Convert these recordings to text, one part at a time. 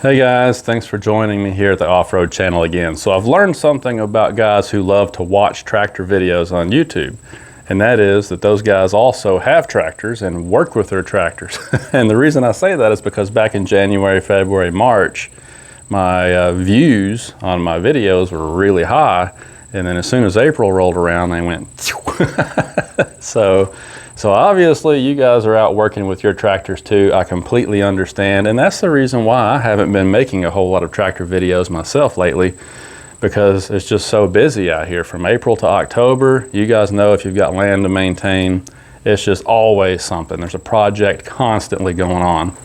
Hey guys, thanks for joining me here at the Off-Road channel again. So I've learned something about guys who love to watch tractor videos on YouTube, and that is that those guys also have tractors and work with their tractors. And the reason I say that is because back in January, February, March, my views on my videos were really high, and then as soon as April rolled around, they went So obviously you guys are out working with your tractors too. I completely understand, and that's the reason why I haven't been making a whole lot of tractor videos myself lately, because it's just so busy out here from April to October. You guys know, if you've got land to maintain, it's just always something. There's a project constantly going on.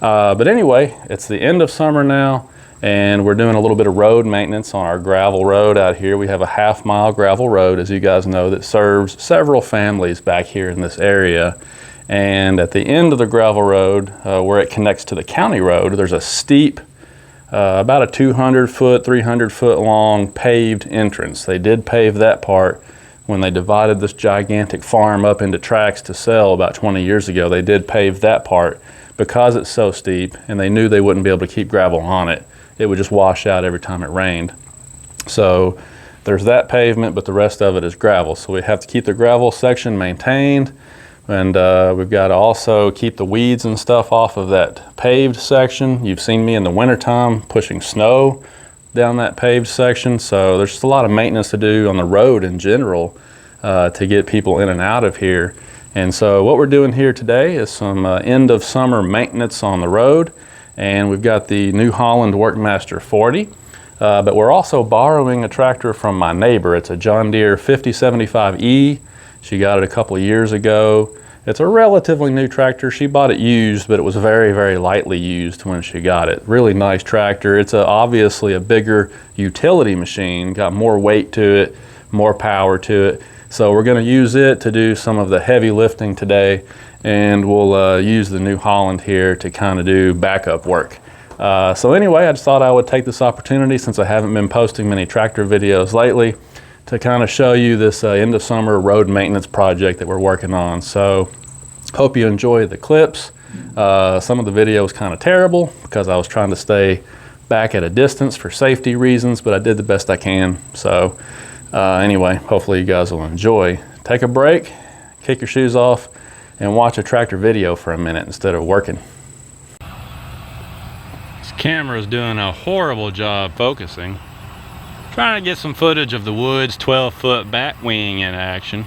But anyway, it's the end of summer now, and we're doing a little bit of road maintenance on our gravel road out here. We have a half-mile gravel road, as you guys know, that serves several families back here in this area. And at the end of the gravel road, where it connects to the county road, there's a steep, about a 200-foot, 300-foot long paved entrance. They did pave that part when they divided this gigantic farm up into tracts to sell about 20 years ago. They did pave that part because it's so steep, and they knew they wouldn't be able to keep gravel on it. It would just wash out every time it rained. So there's that pavement, but the rest of it is gravel. So we have to keep the gravel section maintained, and we've got to also keep the weeds and stuff off of that paved section. You've seen me in the wintertime pushing snow down that paved section. So there's just a lot of maintenance to do on the road in general to get people in and out of here. And so what we're doing here today is some end of summer maintenance on the road. And we've got the new Holland Workmaster 40, but we're also borrowing a tractor from my neighbor. It's a John Deere 5075E. She got it a couple of years ago. It's a relatively new tractor. She bought it used, but it was very, very lightly used when she got it. Really nice tractor. It's obviously a bigger utility machine, got more weight to it, more power to it. So we're going to use it to do some of the heavy lifting today, and we'll use the New Holland here to kind of do backup work. So anyway, I just thought I would take this opportunity, since I haven't been posting many tractor videos lately, to kind of show you this end of summer road maintenance project that we're working on. So hope you enjoy the clips. Some of the video was kind of terrible because I was trying to stay back at a distance for safety reasons, but I did the best I can. So anyway, hopefully you guys will enjoy. Take a break, kick your shoes off, and watch a tractor video for a minute instead of working. This camera is doing a horrible job focusing. Trying to get some footage of the woods 12-foot bat wing in action.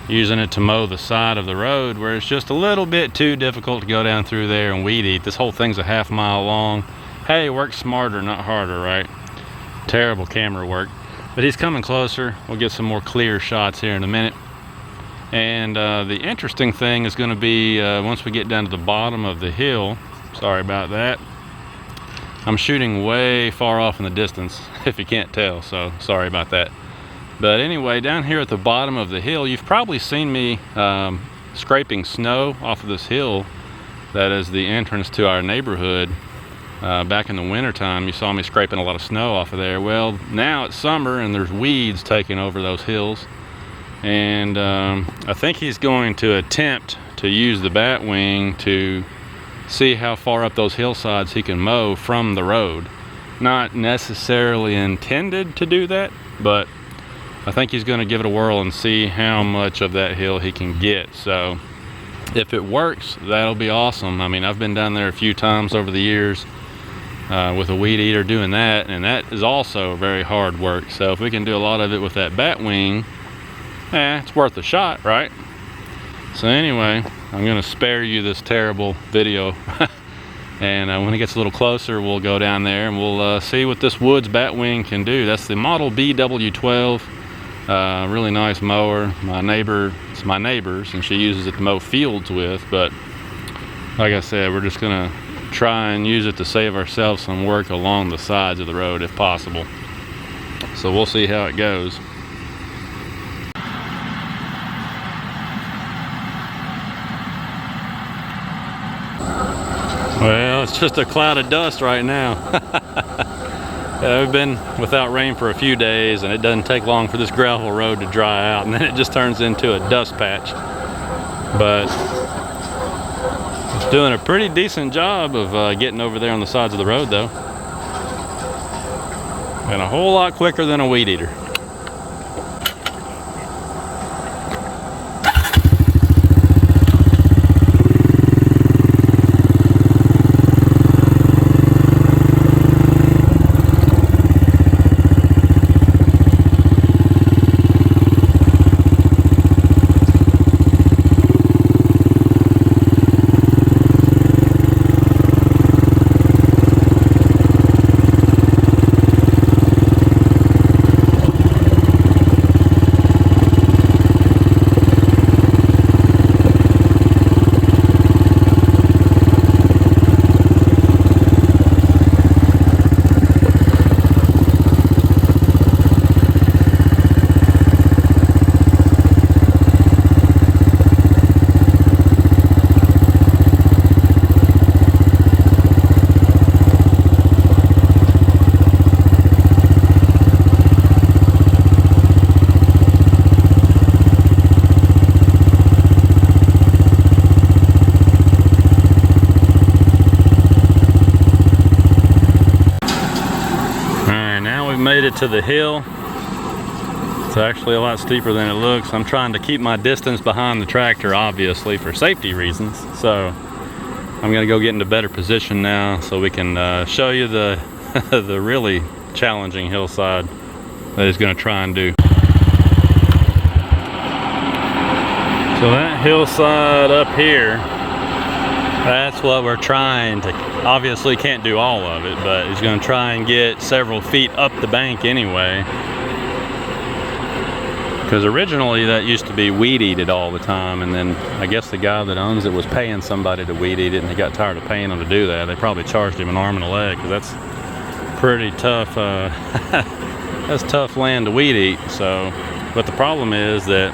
Using it to mow the side of the road where it's just a little bit too difficult to go down through there and weed eat. This whole thing's a half-mile long. Hey, work smarter, not harder, right? Terrible camera work. But he's coming closer. We'll get some more clear shots here in a minute. And the interesting thing is going to be once we get down to the bottom of the hill. Sorry about that. I'm shooting way far off in the distance, if you can't tell, so sorry about that. But anyway, down here at the bottom of the hill, you've probably seen me scraping snow off of this hill. That is the entrance to our neighborhood. Back in the wintertime, you saw me scraping a lot of snow off of there. Well, now it's summer and there's weeds taking over those hills. And I think he's going to attempt to use the bat wing to see how far up those hillsides he can mow from the road. Not necessarily intended to do that, but I think he's going to give it a whirl and see how much of that hill he can get. So if it works, that'll be awesome. I mean, I've been down there a few times over the years with a weed eater doing that, and that is also very hard work. So if we can do a lot of it with that bat wing, it's worth a shot, right? So anyway, I'm going to spare you this terrible video. And when it gets a little closer, we'll go down there and we'll see what this Woods bat wing can do. That's the model BW12. Really nice mower. It's my neighbor's, and she uses it to mow fields with. But like I said, we're just going to try and use it to save ourselves some work along the sides of the road if possible. So we'll see how it goes. Well, it's just a cloud of dust right now. We've been without rain for a few days, and it doesn't take long for this gravel road to dry out, and then it just turns into a dust patch. But It's doing a pretty decent job of getting over there on the sides of the road though. And a whole lot quicker than a weed eater. Made it to the hill. It's actually a lot steeper than it looks. I'm trying to keep my distance behind the tractor, obviously for safety reasons. So I'm gonna go get into better position now so we can show you the the really challenging hillside that he's gonna try and do. So that hillside up here, that's what we're trying to, obviously can't do all of it, but he's going to try and get several feet up the bank anyway. Because originally that used to be weed eated all the time, and then I guess the guy that owns it was paying somebody to weed eat it, and he got tired of paying them to do that. They probably charged him an arm and a leg, because that's pretty tough. That's tough land to weed eat. So, but the problem is that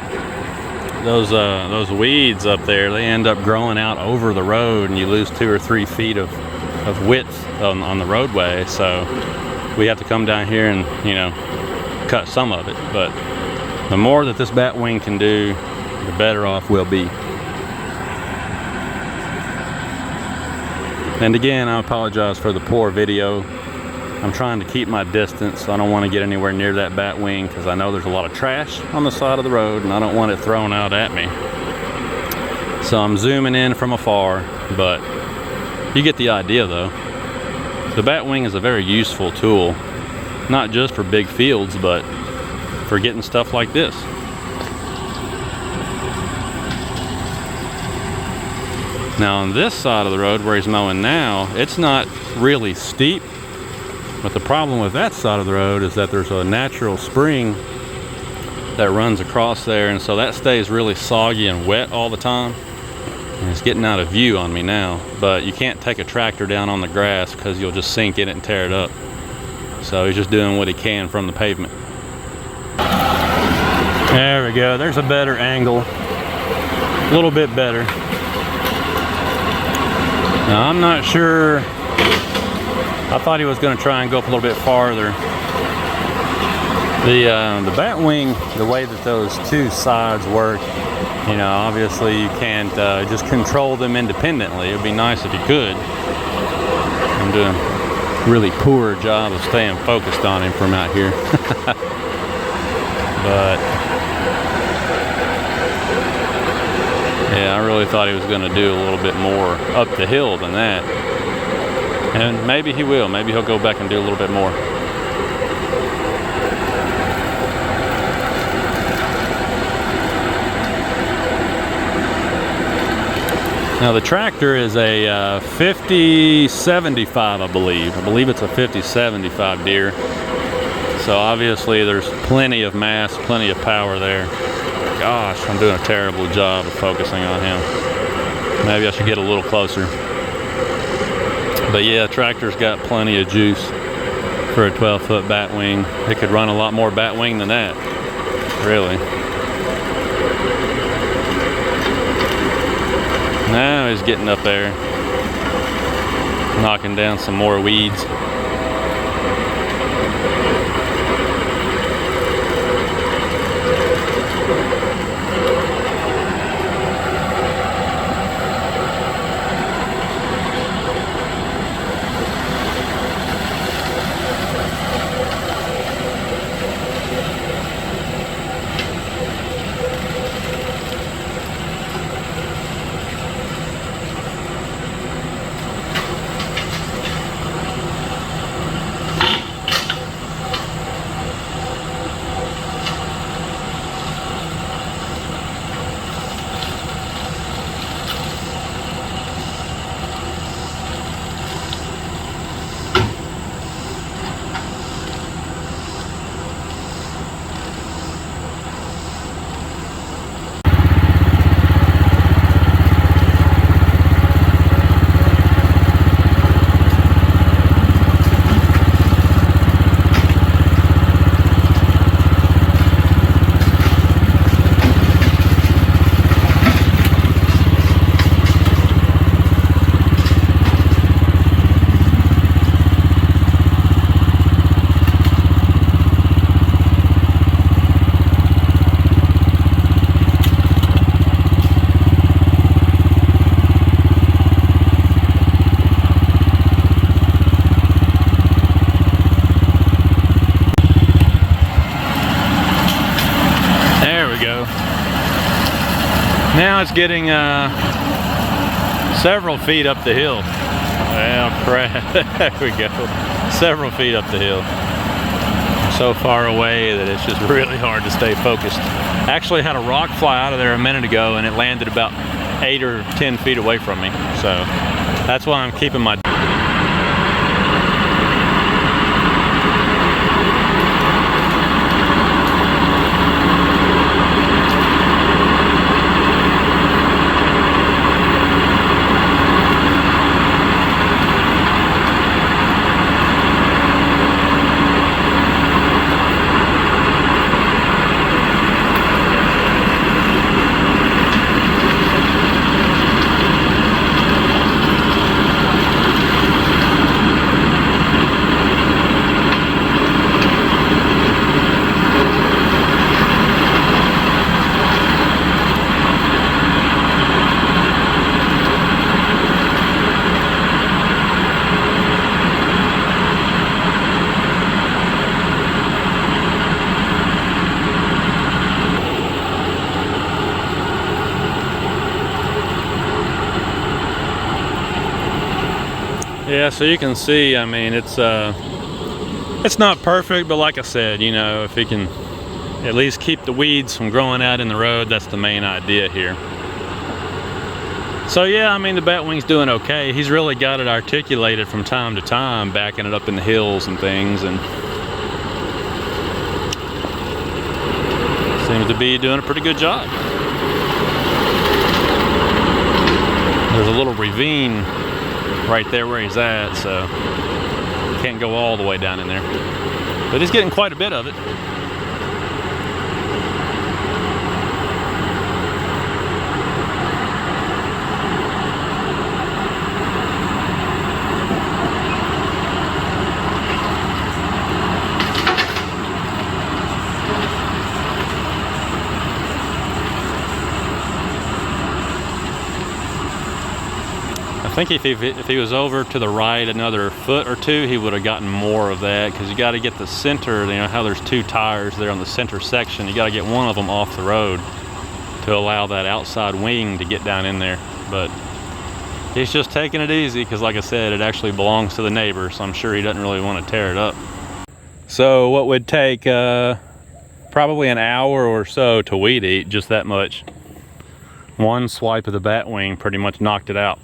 those weeds up there, they end up growing out over the road, and you lose 2 or 3 feet of width on the roadway. So we have to come down here and, you know, cut some of it. But the more that this bat wing can do, the better off we'll be. And again, I apologize for the poor video. I'm trying to keep my distance, so I don't want to get anywhere near that bat wing, because I know there's a lot of trash on the side of the road and I don't want it thrown out at me. So I'm zooming in from afar, but you get the idea though. The bat wing is a very useful tool, not just for big fields, but for getting stuff like this. Now on this side of the road where he's mowing now, it's not really steep. But the problem with that side of the road is that there's a natural spring that runs across there, and so that stays really soggy and wet all the time. And it's getting out of view on me now, but you can't take a tractor down on the grass because you'll just sink in it and tear it up. So he's just doing what he can from the pavement. There we go, there's a better angle, a little bit better. Now I'm not sure, I thought he was going to try and go up a little bit farther. The bat wing, the way that those two sides work, you know, obviously you can't just control them independently. It would be nice if you could. I'm doing a really poor job of staying focused on him from out here. But yeah, I really thought he was going to do a little bit more up the hill than that. And maybe he will. Maybe he'll go back and do a little bit more. Now the tractor is a 5075, I believe. I believe it's a 5075 Deere. So obviously there's plenty of mass, plenty of power there. Gosh, I'm doing a terrible job of focusing on him. Maybe I should get a little closer. But yeah, tractor's got plenty of juice for a 12-foot bat wing. It could run a lot more bat wing than that, really. Now he's getting up there, knocking down some more weeds. it's getting several feet up the hill. Well, crap. There we go. Several feet up the hill. So far away that it's just really hard to stay focused. Actually had a rock fly out of there a minute ago and it landed about 8 or 10 feet away from me. So that's why I'm keeping my... Yeah, so you can see, I mean, it's not perfect, but like I said, you know, if he can at least keep the weeds from growing out in the road, that's the main idea here. So yeah, I mean, the batwing's doing okay. He's really got it articulated from time to time, backing it up in the hills and things, and seems to be doing a pretty good job. There's a little ravine right there where he's at, so can't go all the way down in there, but he's getting quite a bit of it. I think if he was over to the right another foot or two, he would have gotten more of that, because you got to get the center, you know how there's two tires there on the center section, you got to get one of them off the road to allow that outside wing to get down in there. But he's just taking it easy, because like I said, it actually belongs to the neighbor, so I'm sure he doesn't really want to tear it up. So what would take probably an hour or so to weed eat, just that much, one swipe of the batwing pretty much knocked it out.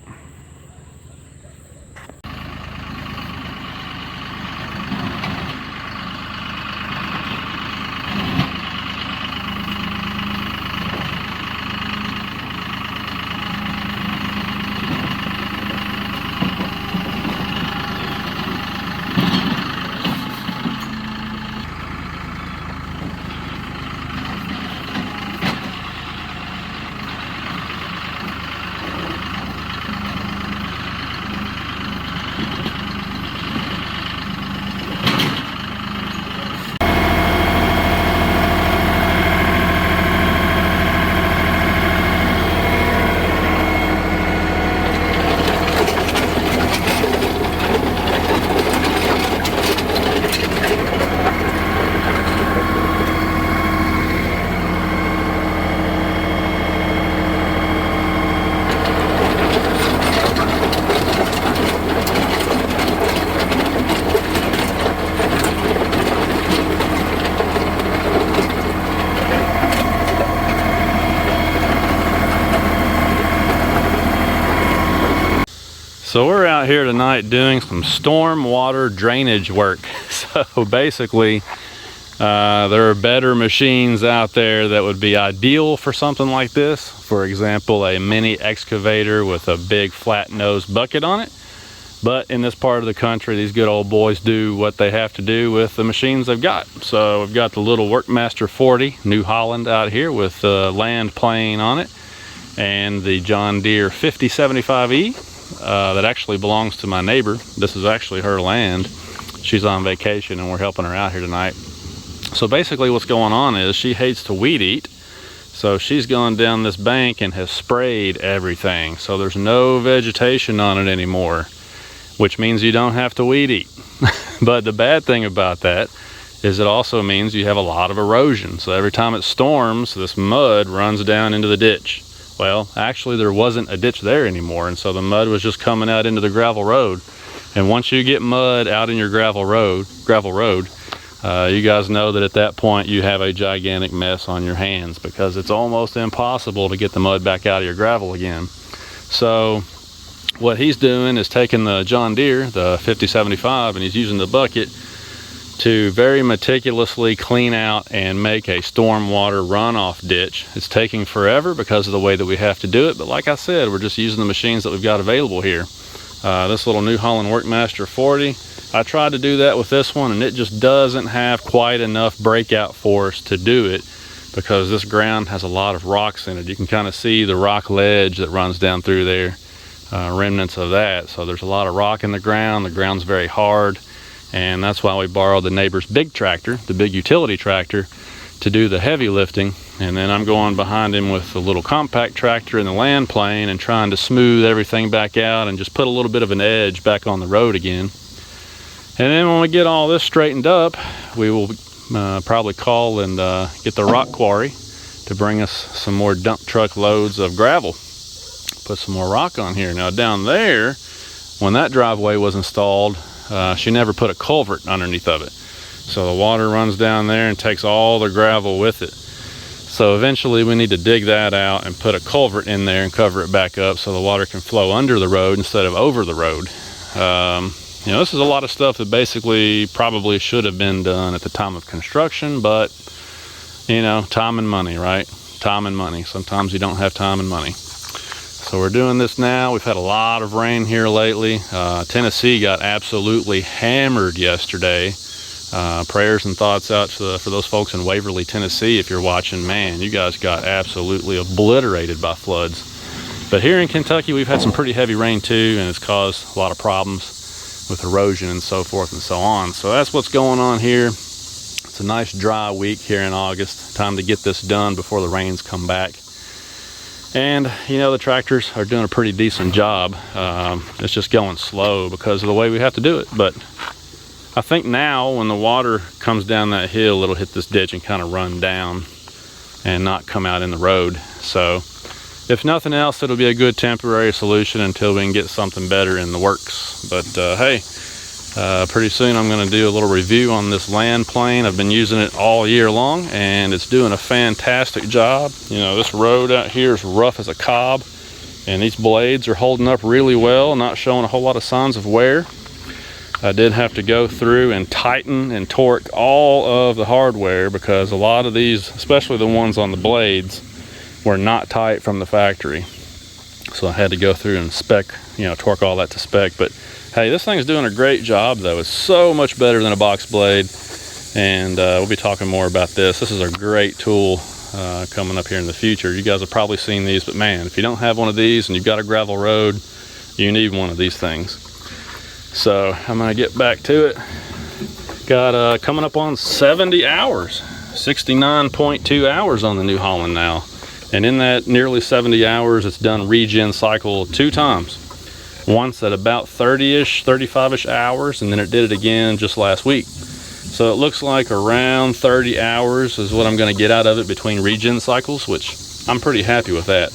So we're out here tonight doing some storm water drainage work. So basically, there are better machines out there that would be ideal for something like this. For example, a mini excavator with a big flat nose bucket on it. But in this part of the country, these good old boys do what they have to do with the machines they've got. So we've got the little Workmaster 40, New Holland out here with the land plane on it, and the John Deere 5075E. That actually belongs to my neighbor. This is actually her land. She's on vacation and we're helping her out here tonight. So basically what's going on is she hates to weed eat. So she's gone down this bank and has sprayed everything. So there's no vegetation on it anymore, which means you don't have to weed eat. But the bad thing about that is it also means you have a lot of erosion. So every time it storms, this mud runs down into the ditch, Well, actually there wasn't a ditch there anymore, and so the mud was just coming out into the gravel road. And once you get mud out in your gravel road, you guys know that at that point you have a gigantic mess on your hands, because it's almost impossible to get the mud back out of your gravel again. So what he's doing is taking the John Deere, the 5075, and he's using the bucket to very meticulously clean out and make a stormwater runoff ditch. It's taking forever because of the way that we have to do it, but like I said, we're just using the machines that we've got available here. This little New Holland Workmaster 40, I tried to do that with this one, and it just doesn't have quite enough breakout force to do it, because this ground has a lot of rocks in it. You can kind of see the rock ledge that runs down through there, remnants of that. So there's a lot of rock in the ground's very hard. And that's why we borrowed the neighbor's big tractor, the big utility tractor, to do the heavy lifting. And then I'm going behind him with the little compact tractor and the land plane and trying to smooth everything back out and just put a little bit of an edge back on the road again. And then when we get all this straightened up, we will probably call and get the rock quarry to bring us some more dump truck loads of gravel. Put some more rock on here. Now down there, when that driveway was installed, she never put a culvert underneath of it. So the water runs down there and takes all the gravel with it. So eventually we need to dig that out and put a culvert in there and cover it back up so the water can flow under the road instead of over the road. You know, this is a lot of stuff that basically probably should have been done at the time of construction, but you know, time and money, right? Time and money. Sometimes you don't have time and money. So we're doing this now. We've had a lot of rain here lately. Tennessee got absolutely hammered yesterday. Prayers and thoughts out for those folks in Waverly, Tennessee. If you're watching, man, you guys got absolutely obliterated by floods. But here in Kentucky, we've had some pretty heavy rain too, and it's caused a lot of problems with erosion and so forth and so on. So that's what's going on here. It's a nice dry week here in August. Time to get this done before the rains come back. And you know, the tractors are doing a pretty decent job. It's just going slow because of the way we have to do it. But I think now when the water comes down that hill, it'll hit this ditch and kind of run down and not come out in the road. So if nothing else, it'll be a good temporary solution until we can get something better in the works. But hey, pretty soon I'm going to do a little review on this land plane. I've been using it all year long and it's doing a fantastic job. You know, this road out here is rough as a cob, and these blades are holding up really well, not showing a whole lot of signs of wear. I did have to go through and tighten and torque all of the hardware because a lot of these, especially the ones on the blades, were not tight from the factory. So I had to go through and torque all that to spec. But hey, this thing's doing a great job though. It's so much better than a box blade, and we'll be talking more about this. This is a great tool coming up here in the future. You guys have probably seen these, but man, if you don't have one of these and you've got a gravel road, you need one of these things. So I'm gonna get back to it. Got coming up on 70 hours, 69.2 hours on the New Holland now. And in that nearly 70 hours, it's done regen cycle 2 times. Once at about 30-ish, 35-ish hours, and then it did it again just last week. So it looks like around 30 hours is what I'm gonna get out of it between regen cycles, which I'm pretty happy with that.